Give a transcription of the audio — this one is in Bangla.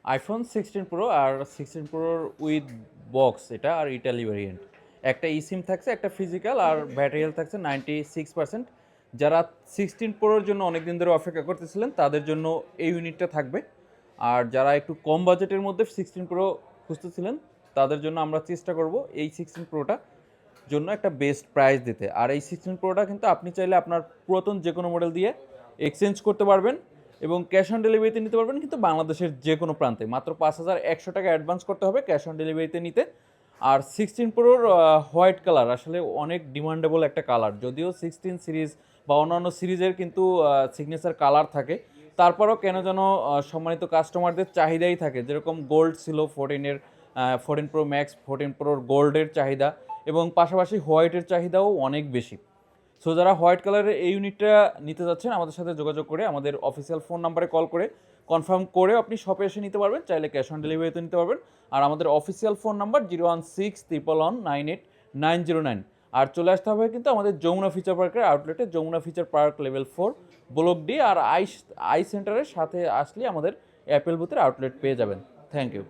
আইফোন 16 প্রো আর 16 প্রোর উইথ বক্স এটা আর ইটালি ভেরিয়েন্ট। একটা সিম থাকছে, একটা ফিজিক্যাল, আর ব্যাটারি হেলথ থাকছে 96%। যারা 16 প্রোর জন্য অনেক দিন ধরে অপেক্ষা করতেছিলেন তাদের জন্য এই ইউনিটটা থাকবে। আর যারা একটু কম বাজেটের মধ্যে 16 প্রো খুঁজতেছিলেন তাদের জন্য আমরা চেষ্টা করব এই 16 প্রোটা জন্য একটা বেস্ট প্রাইস দিতে। আর এই 16 প্রোটা কিন্তু আপনি চাইলে আপনার পুরাতন যে কোনো মডেল দিয়ে এক্সচেঞ্জ করতে পারবেন এবং ক্যাশ অন ডেলিভারিতে নিতে পারবেন, কিন্তু বাংলাদেশের যে কোনো প্রান্তে। মাত্র 5,100 টাকা অ্যাডভান্স করতে হবে ক্যাশ অন ডেলিভারিতে নিতে। আর 16 প্রোর হোয়াইট কালার আসলে অনেক ডিমান্ডেবল একটা কালার, যদিও 16 সিরিজ বা অন্যান্য সিরিজের কিন্তু সিগনেচার কালার থাকে, তারপরও কেন যেন সম্মানিত কাস্টমারদের চাহিদাই থাকে। যেরকম গোল্ড ছিল 14 প্রো ম্যাক্স, 14 প্রোর গোল্ডের চাহিদা, এবং পাশাপাশি হোয়াইটের চাহিদাও অনেক বেশি। সো যারা হোয়াইট কালারের এই ইউনিটটা নিতে যাচ্ছেন আমাদের সাথে যোগাযোগ করে আমাদের অফিসিয়াল ফোন নাম্বারে কল করে কনফার্ম করে আপনি শপে এসে নিতে পারবেন, চাইলে ক্যাশ অন ডেলিভারিতে নিতে পারবেন। আর আমাদের অফিসিয়াল ফোন নাম্বার 016 111 989। আর চলে আসতে হবে কিন্তু আমাদের যমুনা ফিচার পার্কের আউটলেটে, Jamuna future park level 4 block D. আর আই সেন্টারের সাথে আসলে আমাদের অ্যাপেল বুথের আউটলেট পেয়ে যাবেন। Thank you.